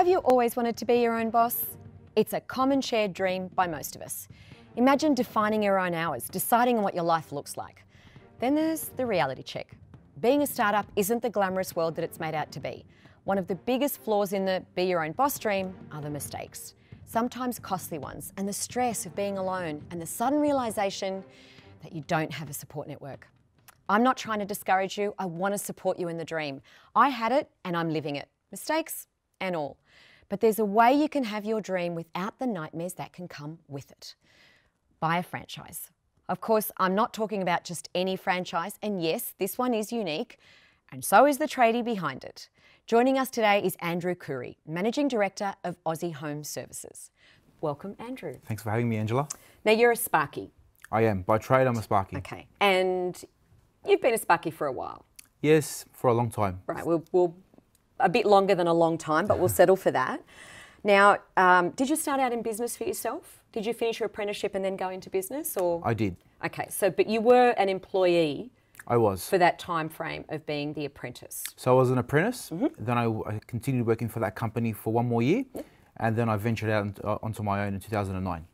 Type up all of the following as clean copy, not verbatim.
Have you always wanted to be your own boss? It's a common shared dream by most of us. Imagine defining your own hours, deciding on what your life looks like. Then there's the reality check. Being a startup isn't the glamorous world that it's made out to be. One of the biggest flaws in the be your own boss dream are the mistakes, sometimes costly ones, and the stress of being alone and the sudden realisation that you don't have a support network. I'm not trying to discourage you, I want to support you in the dream. I had it and I'm living it, mistakes and all. But there's a way you can have your dream without the nightmares that can come with it. Buy a franchise. Of course, I'm not talking about just any franchise, and yes, this one is unique, and so is the tradie behind it. Joining us today is Andrew Curry, Managing Director of Aussie Home Services. Welcome, Andrew. Thanks for having me, Angela. Now, you're a Sparkie. I am. By trade, I'm a Sparkie. Okay, and you've been a Sparkie for a while. Yes, for a long time. Right, we'll a bit longer than a long time, but we'll settle for that. Now, did you start out in business for yourself? Did you finish your apprenticeship and then go into business, or? I did. Okay, so but you were an employee. I was. For that time frame of being the apprentice. So I was an apprentice, then I continued working for that company for one more year, and then I ventured out onto my own in 2009.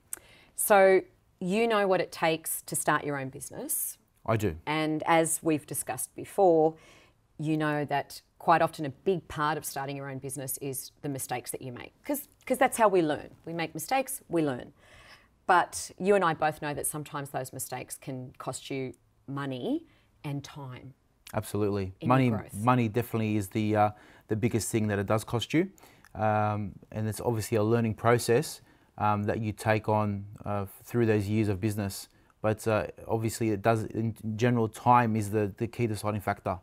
So you know what it takes to start your own business. I do. And as we've discussed before, you know that quite often a big part of starting your own business is the mistakes that you make, because that's how we learn. We make mistakes, we learn. But you and I both know that sometimes those mistakes can cost you money and time. Absolutely. Money definitely is the biggest thing that it does cost you. And it's obviously a learning process that you take on through those years of business. But obviously it does, in general, time is the key deciding factor.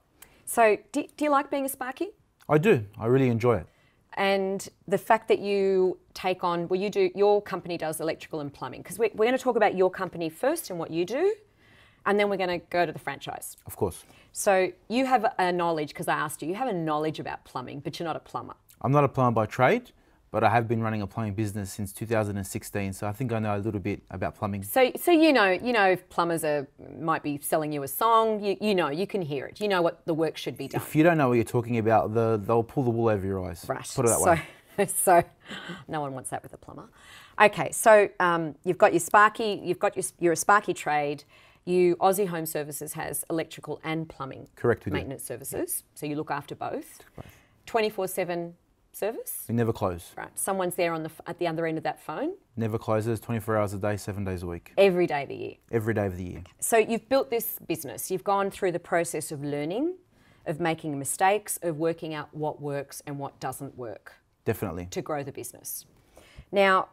So do you like being a Sparkie? I do. I really enjoy it. And the fact that you take on, well, your company does electrical and plumbing, because we're going to talk about your company first and what you do, and then we're going to go to the franchise. Of course. So you have a knowledge, because I asked you have a knowledge about plumbing, but you're not a plumber. I'm not a plumber by trade, but I have been running a plumbing business since 2016, so I think I know a little bit about plumbing. So you know if plumbers might be selling you a song, you can hear it. You know what the work should be done. If you don't know what you're talking about, they'll pull the wool over your eyes. Right. Put it that way. So no one wants that with a plumber. Okay, so you've got your Sparkie, you're a Sparkie trade. Aussie Home Services has electrical and plumbing maintenance services, so you look after both. 24/7 service? We never close. Right. Someone's there at the other end of that phone? Never closes, 24 hours a day, 7 days a week. Every day of the year? Every day of the year. Okay. So you've built this business. You've gone through the process of learning, of making mistakes, of working out what works and what doesn't work. Definitely. To grow the business. Now,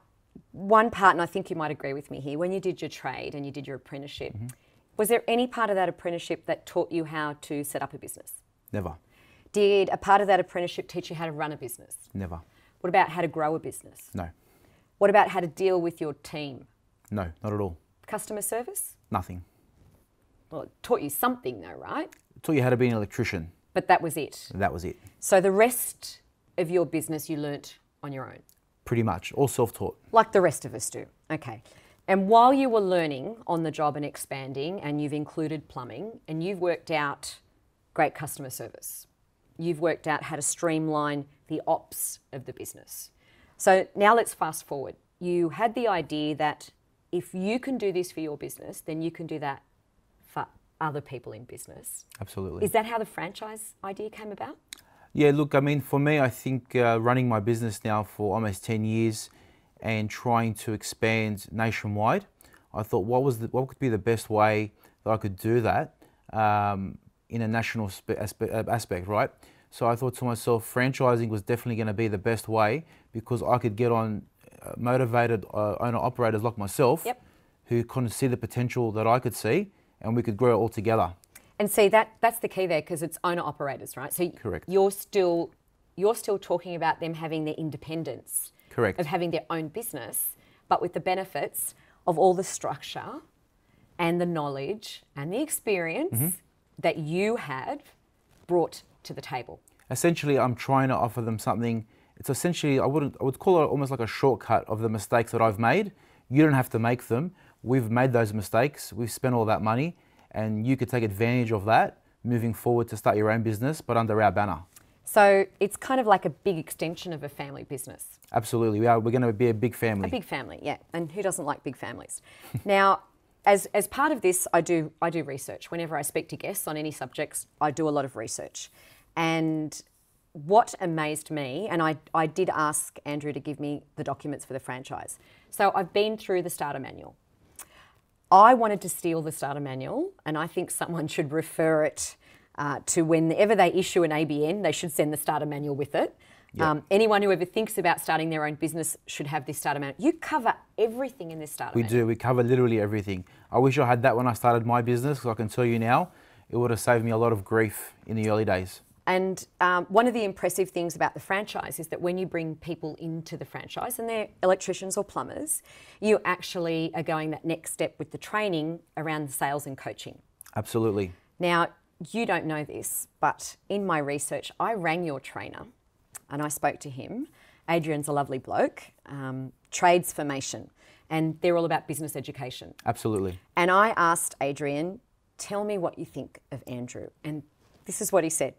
one part, and I think you might agree with me here, when you did your trade and you did your apprenticeship, was there any part of that apprenticeship that taught you how to set up a business? Never. Did a part of that apprenticeship teach you how to run a business? Never. What about how to grow a business? No. What about how to deal with your team? No, not at all. Customer service? Nothing. Well, it taught you something though, right? It taught you how to be an electrician. But that was it? That was it. So the rest of your business you learnt on your own? Pretty much, all self-taught. Like the rest of us do, okay. And while you were learning on the job and expanding, and you've included plumbing, and you've worked out great customer service, you've worked out how to streamline the ops of the business. So now let's fast forward. You had the idea that if you can do this for your business, then you can do that for other people in business. Absolutely. Is that how the franchise idea came about? Yeah, look, I mean, for me, I think running my business now for almost 10 years and trying to expand nationwide, I thought what could be the best way that I could do that in a national aspect, right? So I thought to myself, franchising was definitely going to be the best way, because I could get on motivated owner-operators like myself who couldn't see the potential that I could see, and we could grow it all together. And see, that's the key there, because it's owner-operators, right? So correct. You're still talking about them having their independence. Correct. Of having their own business, but with the benefits of all the structure and the knowledge and the experience that you had brought to the table. Essentially, I'm trying to offer them something. It's essentially, I would call it almost like a shortcut of the mistakes that I've made. You don't have to make them. We've made those mistakes. We've spent all that money, and you could take advantage of that moving forward to start your own business, but under our banner. So it's kind of like a big extension of a family business. Absolutely, we are. We're going to be a big family. A big family, yeah. And who doesn't like big families? Now, as part of this, I do research. Whenever I speak to guests on any subjects, I do a lot of research. And what amazed me, and I did ask Andrew to give me the documents for the franchise. So I've been through the starter manual. I wanted to steal the starter manual, and I think someone should refer it to whenever they issue an ABN, they should send the starter manual with it. Yep. Anyone who ever thinks about starting their own business should have this starter manual. You cover everything in this starter manual. We do. We cover literally everything. I wish I had that when I started my business, because I can tell you now, it would have saved me a lot of grief in the early days. And one of the impressive things about the franchise is that when you bring people into the franchise, and they're electricians or plumbers, you actually are going that next step with the training around the sales and coaching. Absolutely. Now, you don't know this, but in my research, I rang your trainer and I spoke to him. Adrian's a lovely bloke, trades formation, and they're all about business education. Absolutely. And I asked Adrian, tell me what you think of Andrew. And this is what he said.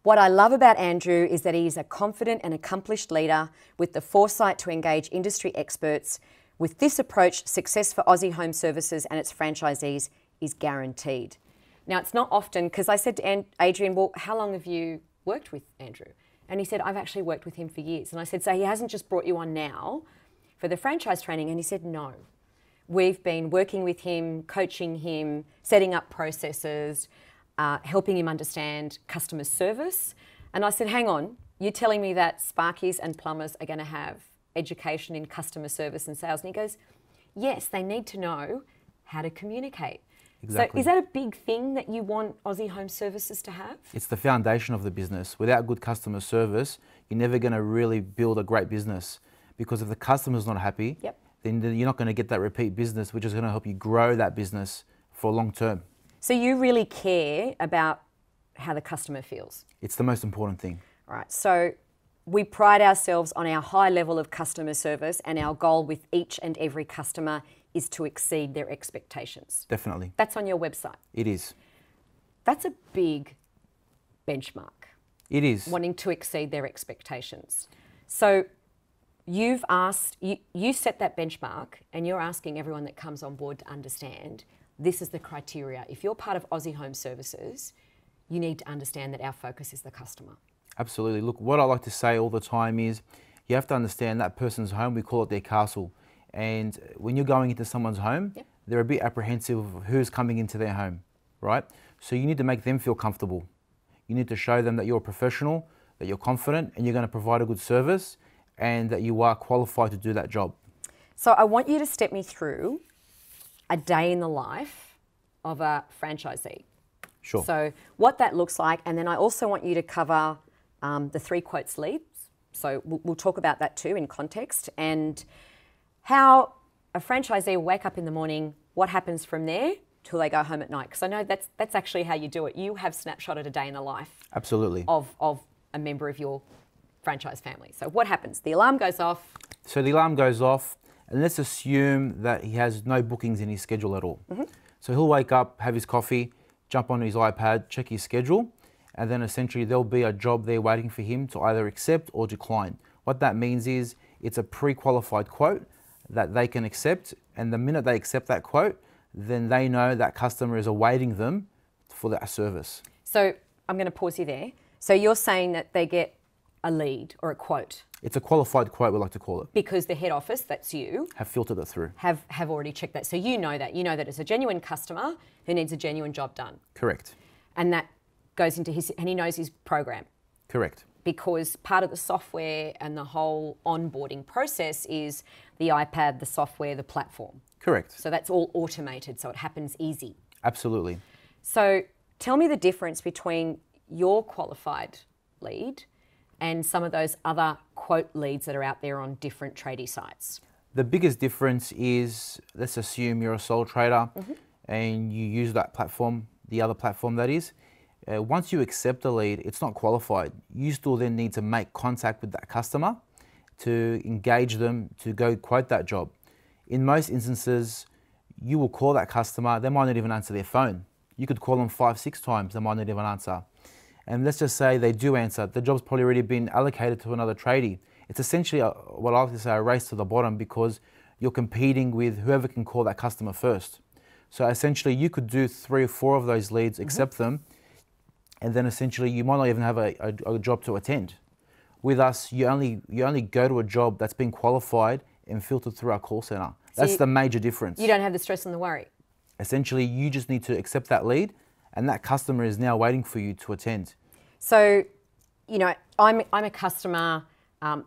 What I love about Andrew is that he is a confident and accomplished leader with the foresight to engage industry experts. With this approach, success for Aussie Home Services and its franchisees is guaranteed. Now, it's not often, because I said to Adrian, well, how long have you worked with Andrew? And he said, I've actually worked with him for years. And I said, so he hasn't just brought you on now for the franchise training? And he said, no. We've been working with him, coaching him, setting up processes, helping him understand customer service. And I said, hang on, you're telling me that Sparkies and plumbers are going to have education in customer service and sales? And he goes, yes, they need to know how to communicate. Exactly. So is that a big thing that you want Aussie Home Services to have? It's the foundation of the business. Without good customer service, you're never going to really build a great business, because if the customer's not happy, then you're not going to get that repeat business, which is going to help you grow that business for long term. So you really care about how the customer feels? It's the most important thing. All right. So we pride ourselves on our high level of customer service, and our goal with each and every customer is to exceed their expectations. Definitely. That's on your website. It is. That's a big benchmark. It is. Wanting to exceed their expectations. So you've asked, you set that benchmark, and you're asking everyone that comes on board to understand this is the criteria. If you're part of Aussie Home Services, you need to understand that our focus is the customer. Absolutely. Look, what I like to say all the time is you have to understand that person's home, we call it their castle. And when you're going into someone's home, they're a bit apprehensive of who's coming into their home, right? So you need to make them feel comfortable. You need to show them that you're a professional, that you're confident, and you're going to provide a good service, and that you are qualified to do that job. So I want you to step me through a day in the life of a franchisee. Sure. So what that looks like, and then I also want you to cover the 3 quotes leads. So we'll talk about that too in context, and how a franchisee will wake up in the morning, what happens from there till they go home at night. Because I know that's actually how you do it. You have snapshotted a day in the life. Absolutely. Of a member of your franchise family. So what happens? The alarm goes off. So the alarm goes off, and let's assume that he has no bookings in his schedule at all. So he'll wake up, have his coffee, jump on his iPad, check his schedule, and then essentially there'll be a job there waiting for him to either accept or decline. What that means is it's a pre-qualified quote that they can accept, and the minute they accept that quote, then they know that customer is awaiting them for that service. So I'm going to pause you there. So you're saying that they get a lead or a quote? It's a qualified quote, we like to call it. Because the head office, that's you, have filtered it through. Have already checked that. So you know that. You know that it's a genuine customer who needs a genuine job done. Correct. And that goes into and he knows his program. Correct. Because part of the software and the whole onboarding process is the iPad, the software, the platform. Correct. So that's all automated, so it happens easy. Absolutely. So tell me the difference between your qualified lead and some of those other quote leads that are out there on different tradie sites. The biggest difference is, let's assume you're a sole trader and you use that platform, the other platform that is. Once you accept the lead, it's not qualified. You still then need to make contact with that customer to engage them to go quote that job. In most instances, you will call that customer, they might not even answer their phone. You could call them 5, 6 times, they might not even answer. and let's just say they do answer, the job's probably already been allocated to another tradie. It's essentially what I like to say, a race to the bottom, because you're competing with whoever can call that customer first. So essentially you could do 3 or 4 of those leads, accept them, and then essentially you might not even have a job to attend. With us, you only go to a job that's been qualified and filtered through our call center. That's the major difference. You don't have the stress and the worry. Essentially, you just need to accept that lead, and that customer is now waiting for you to attend. So, you know, I'm a customer.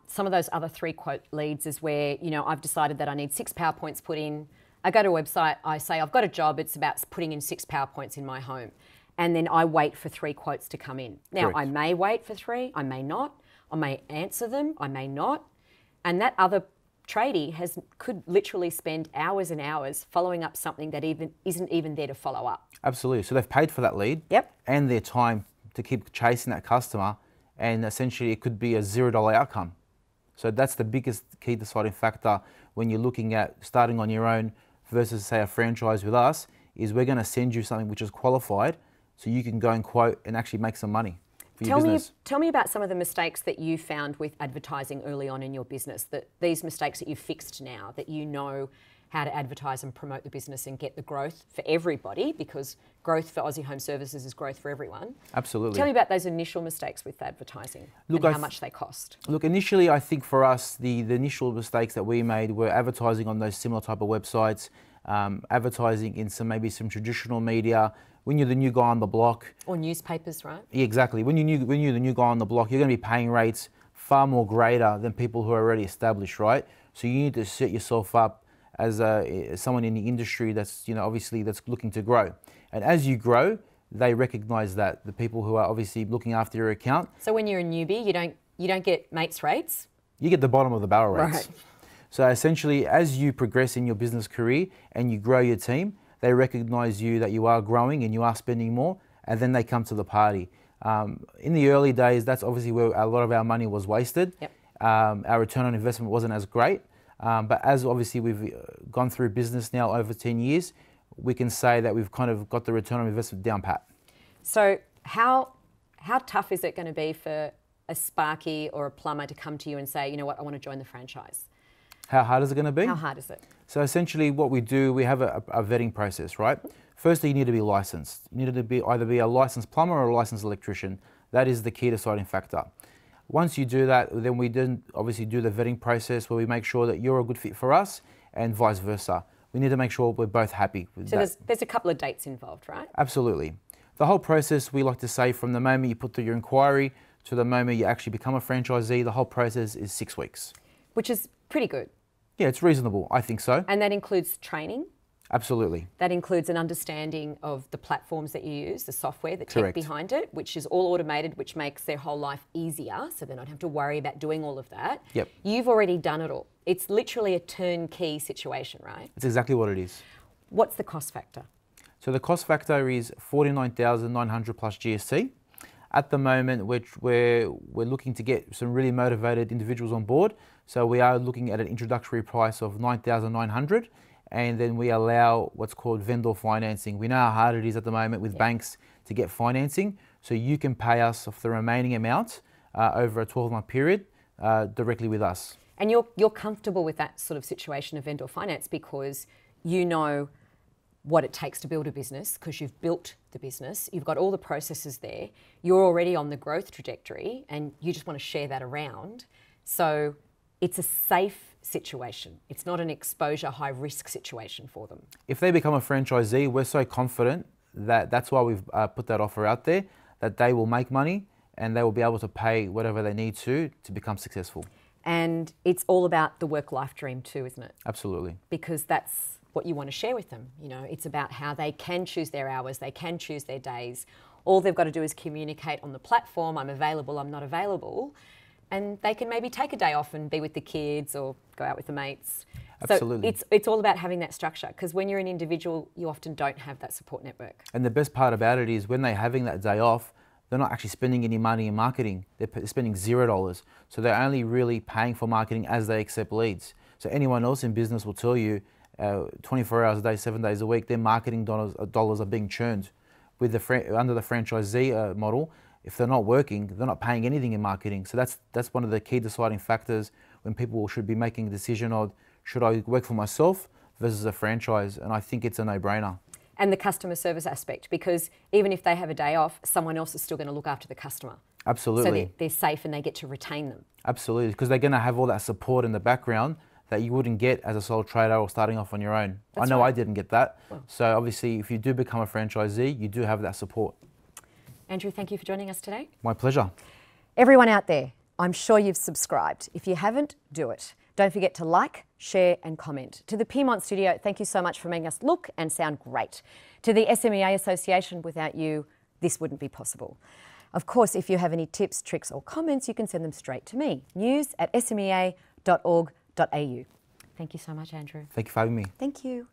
Some of those other 3 quote leads is where, you know, I've decided that I need 6 PowerPoints put in. I go to a website, I say I've got a job, it's about putting in 6 PowerPoints in my home. And then I wait for 3 quotes to come in. Now, Correct. I may wait for 3, I may not. I may answer them, I may not. And that other tradie could literally spend hours and hours following up something that isn't even there to follow up. Absolutely. So they've paid for that lead. Yep. And their time to keep chasing that customer, and essentially it could be a $0 outcome. So that's the biggest key deciding factor when you're looking at starting on your own versus, say, a franchise with us, is we're going to send you something which is qualified so you can go and quote and actually make some money for your business. Tell me about some of the mistakes that you found with advertising early on in your business, these mistakes that you've fixed now, that you know how to advertise and promote the business and get the growth for everybody, because growth for Aussie Home Services is growth for everyone. Absolutely. Tell me about those initial mistakes with advertising and how much they cost. Look, initially, I think for us, the initial mistakes that we made were advertising on those similar type of websites, advertising in maybe some traditional media. When you're the new guy on the block. Or newspapers, right? Yeah, exactly. When you're the new guy on the block, you're going to be paying rates far more greater than people who are already established, right? So you need to set yourself up as someone in the industry that's, you know, obviously that's looking to grow. And as you grow, they recognise that, the people who are obviously looking after your account. So when you're a newbie, you don't get mates rates? You get the bottom of the barrel rates. Right. So essentially, as you progress in your business career and you grow your team, they recognise you that you are growing and you are spending more, and then they come to the party. In the early days, that's obviously where a lot of our money was wasted. Yep. Our return on investment wasn't as great. But as obviously we've gone through business now over 10 years, we can say that we've kind of got the return on investment down pat. So how tough is it going to be for a Sparkie or a plumber to come to you and say, you know what, I want to join the franchise? How hard is it going to be? How hard is it? So essentially what we do, we have a vetting process, right? Firstly, you need to be licensed. You need to either be a licensed plumber or a licensed electrician. That is the key deciding factor. Once you do that, then we then obviously do the vetting process where we make sure that you're a good fit for us and vice versa. We need to make sure we're both happy with that. So there's a couple of dates involved, right? Absolutely. The whole process, we like to say, from the moment you put through your inquiry to the moment you actually become a franchisee, the whole process is 6 weeks. Which is pretty good. Yeah, it's reasonable. I think so. And that includes training? Absolutely. That includes an understanding of the platforms that you use, the software, the tech Correct. behind it, which is all automated, which makes their whole life easier, so they don't have to worry about doing all of that. Yep. You've already done it all. It's literally a turnkey situation, right? It's exactly what it is. What's the cost factor? So the cost factor is $49,900 plus GST. At the moment, we're looking to get some really motivated individuals on board. So we are looking at an introductory price of $9,900. And then we allow what's called vendor financing. We know how hard it is at the moment with banks to get financing. So you can pay us off the remaining amount over a 12-month period directly with us. And you're comfortable with that sort of situation of vendor finance because you know what it takes to build a business, because you've built the business, you've got all the processes there, you're already on the growth trajectory and you just want to share that around. So it's a safe situation. It's not an exposure, high risk situation for them. If they become a franchisee, we're so confident that that's why we've put that offer out there, that they will make money and they will be able to pay whatever they need to become successful. And it's all about the work-life dream too, isn't it? Absolutely. Because that's what you want to share with them. You know, it's about how they can choose their hours, they can choose their days. All they've got to do is communicate on the platform, I'm available, I'm not available. And they can maybe take a day off and be with the kids or go out with the mates. Absolutely. So it's all about having that structure, because when you're an individual, you often don't have that support network. And the best part about it is when they're having that day off, they're not actually spending any money in marketing. They're spending $0. So they're only really paying for marketing as they accept leads. So anyone else in business will tell you 24 hours a day, 7 days a week, their marketing dollars are being churned. With under the franchisee model, if they're not working, they're not paying anything in marketing. So that's one of the key deciding factors when people should be making a decision of, should I work for myself versus a franchise? And I think it's a no-brainer. And the customer service aspect, because even if they have a day off, someone else is still going to look after the customer. Absolutely. So they're safe and they get to retain them. Absolutely, because they're going to have all that support in the background that you wouldn't get as a sole trader or starting off on your own. That's I know right. I didn't get that. Well. So obviously, if you do become a franchisee, you do have that support. Andrew, thank you for joining us today. My pleasure. Everyone out there, I'm sure you've subscribed. If you haven't, do it. Don't forget to like, share and comment. To the Piedmont Studio, thank you so much for making us look and sound great. To the SMEA Association, without you, this wouldn't be possible. Of course, if you have any tips, tricks or comments, you can send them straight to me. news@smea.org.au. Thank you so much, Andrew. Thank you for having me. Thank you.